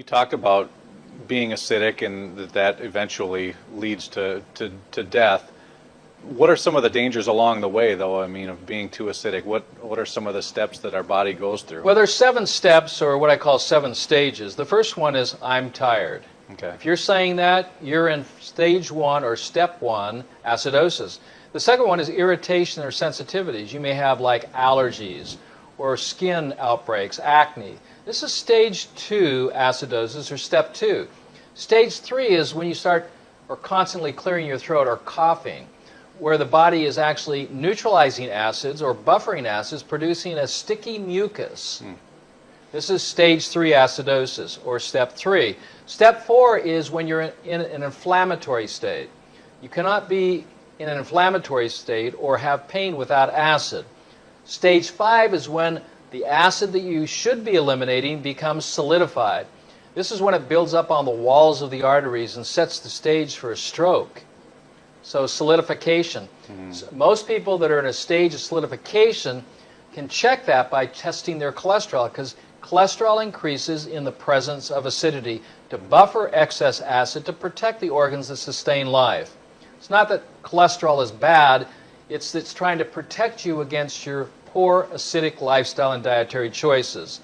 You talk about being acidic and that eventually leads to death. What are some of the dangers along the way, though, I mean, of being too acidic? What are some of the steps that our body goes through? Well, there's 7 steps, or what I call 7 stages. The first one is I'm tired. Okay. If you're saying that, you're in stage 1 or step 1, acidosis. The second one is irritation or sensitivities. You may have like allergies or skin outbreaks, acne. This is stage 2 acidosis, or step 2. Stage 3 is when you start or constantly clearing your throat or coughing, where the body is actually neutralizing acids or buffering acids, producing a sticky mucus. This is stage 3 acidosis, or step 3. Step 4 is when you're in an inflammatory state. You cannot be in an inflammatory state or have pain without acid. Stage 5 is when the acid that you should be eliminating becomes solidified. This is when it builds up on the walls of the arteries and sets the stage for a stroke. So solidification. So most people that are in a stage of solidification can check that by testing their cholesterol, because cholesterol increases in the presence of acidity to buffer excess acid to protect the organs that sustain life. It's not that cholesterol is bad, it's trying to protect you against your poor acidic lifestyle and dietary choices.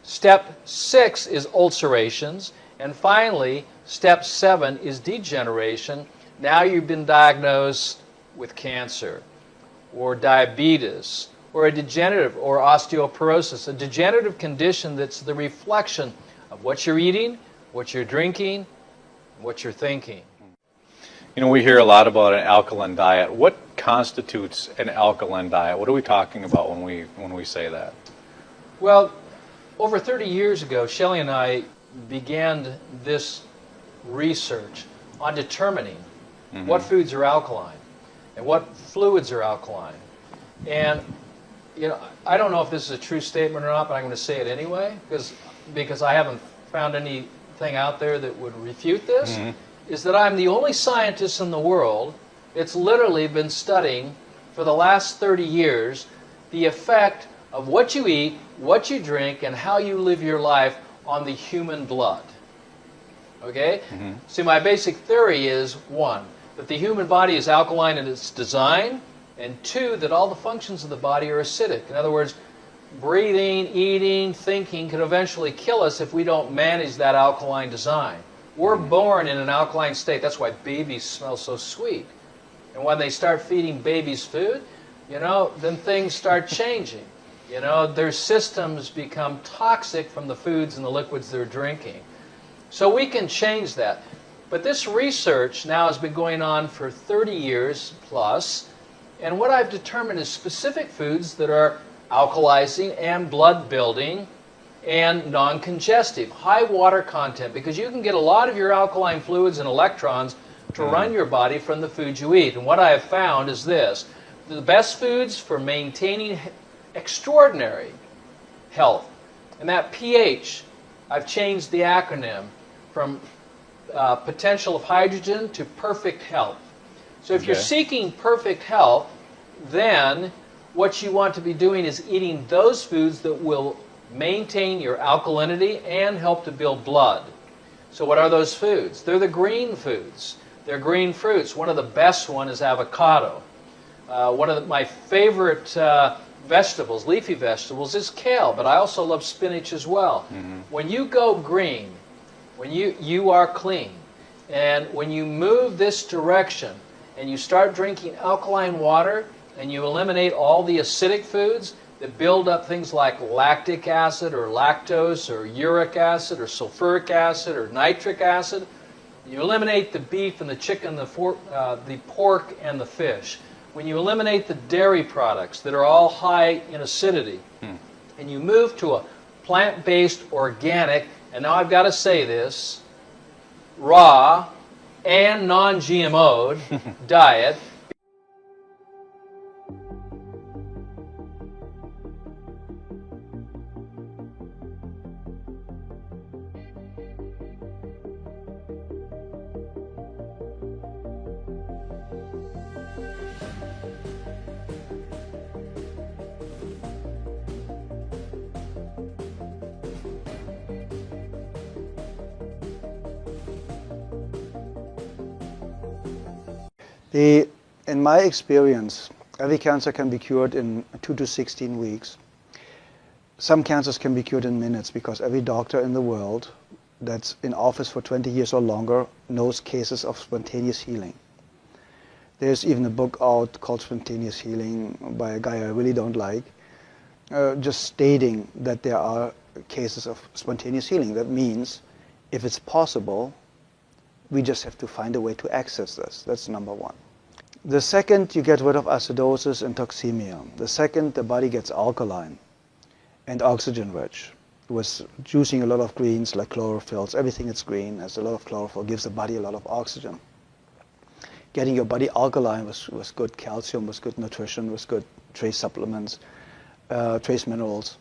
Step 6 is ulcerations, and finally, step 7 is degeneration. Now you've been diagnosed with cancer, or diabetes, or a degenerative, or osteoporosis, a degenerative condition that's the reflection of what you're eating, what you're drinking, what you're thinking. You know, we hear a lot about an alkaline diet. What constitutes an alkaline diet? What are we talking about when we say that? Well, over 30 years ago, Shelley and I began this research on determining what foods are alkaline and what fluids are alkaline. And you know, I don't know if this is a true statement or not, but I'm going to say it anyway, because I haven't found anything out there that would refute this, is that I'm the only scientist in the world that's literally been studying for the last 30 years the effect of what you eat, what you drink, and how you live your life on the human blood. Okay? See, my basic theory is, 1, that the human body is alkaline in its design, and 2, that all the functions of the body are acidic. In other words, breathing, eating, thinking can eventually kill us if we don't manage that alkaline design. We're born in an alkaline state. That's why babies smell so sweet. And when they start feeding babies food, you know, then things start changing. You know, their systems become toxic from the foods and the liquids they're drinking. So we can change that. But this research now has been going on for 30 years plus, and what I've determined is specific foods that are alkalizing and blood building and non-congestive, high water content, because you can get a lot of your alkaline fluids and electrons to run your body from the foods you eat. And what I have found is this: the best foods for maintaining extraordinary health, and that pH, I've changed the acronym from potential of hydrogen to perfect health. So if you're seeking perfect health, then what you want to be doing is eating those foods that will maintain your alkalinity and help to build blood. So what are those foods? They're the green foods. They're green fruits. One of the best ones is avocado. One of my favorite vegetables, leafy vegetables, is kale, but I also love spinach as well. When you go green, when you are clean, and when you move this direction and you start drinking alkaline water and you eliminate all the acidic foods that build up things like lactic acid or lactose or uric acid or sulfuric acid or nitric acid, you eliminate the beef and the chicken, the pork and the fish. When you eliminate the dairy products that are all high in acidity, and you move to a plant-based, organic, and now I've got to say this, raw and non-GMO'd diet. In my experience, every cancer can be cured in 2 to 16 weeks. Some cancers can be cured in minutes because every doctor in the world that's in office for 20 years or longer knows cases of spontaneous healing. There's even a book out called Spontaneous Healing by a guy I really don't like, just stating that there are cases of spontaneous healing. That means if it's possible, we just have to find a way to access this. That's number one. The second, you get rid of acidosis and toxemia. The second, the body gets alkaline and oxygen rich. With juicing a lot of greens like chlorophylls, everything that's green has a lot of chlorophyll, gives the body a lot of oxygen. Getting your body alkaline with good calcium, with good nutrition, with good trace supplements, trace minerals,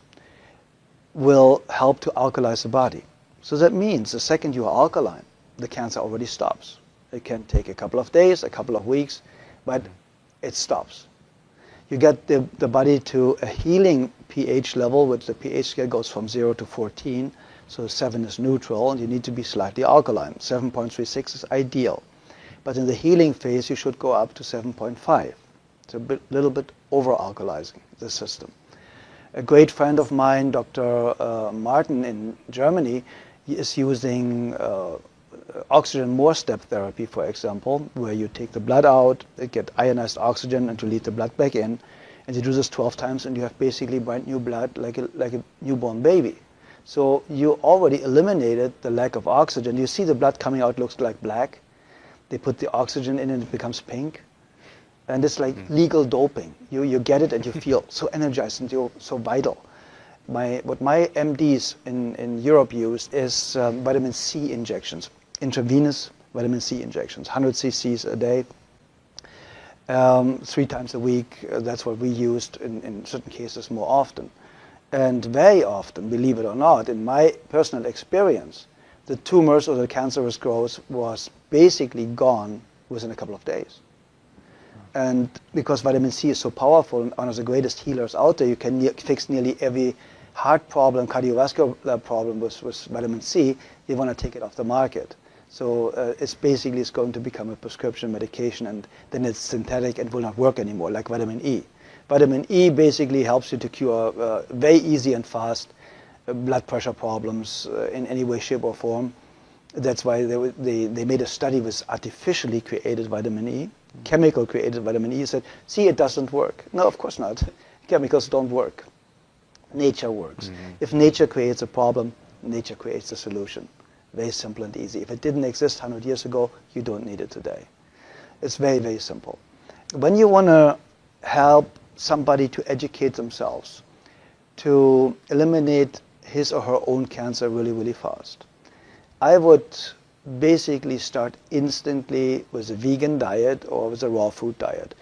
will help to alkalize the body. So that means the second you are alkaline, the cancer already stops. It can take a couple of days, a couple of weeks, but it stops. You get the body to a healing pH level, which the pH scale goes from 0 to 14, so 7 is neutral, and you need to be slightly alkaline. 7.36 is ideal. But in the healing phase, you should go up to 7.5. It's a little bit over-alkalizing the system. A great friend of mine, Dr. Martin in Germany, he is using oxygen more step therapy, for example, where you take the blood out, get ionized oxygen, and to lead the blood back in. And you do this 12 times, and you have basically brand new blood like a newborn baby. So you already eliminated the lack of oxygen. You see the blood coming out looks like black. They put the oxygen in and it becomes pink. And it's like legal doping. You get it and you feel so energized and you're so vital. What my MDs in Europe use is vitamin C injections, intravenous vitamin C injections, 100 cc's a day, 3 times a week. That's what we used in certain cases more often. And very often, believe it or not, in my personal experience, the tumors or the cancerous growth was basically gone within a couple of days. And because vitamin C is so powerful and one of the greatest healers out there, you can fix nearly every heart problem, cardiovascular problem with vitamin C. You want to take it off the market. So it's going to become a prescription medication, and then it's synthetic and will not work anymore, like vitamin E. Vitamin E basically helps you to cure very easy and fast blood pressure problems in any way, shape, or form. That's why they made a study with artificially created vitamin E, chemical created vitamin E, said, see, it doesn't work. No, of course not. Chemicals don't work. Nature works. If nature creates a problem, nature creates a solution. Very simple and easy. If it didn't exist 100 years ago, you don't need it today. It's very, very simple. When you want to help somebody to educate themselves, to eliminate his or her own cancer really, really fast, I would basically start instantly with a vegan diet or with a raw food diet.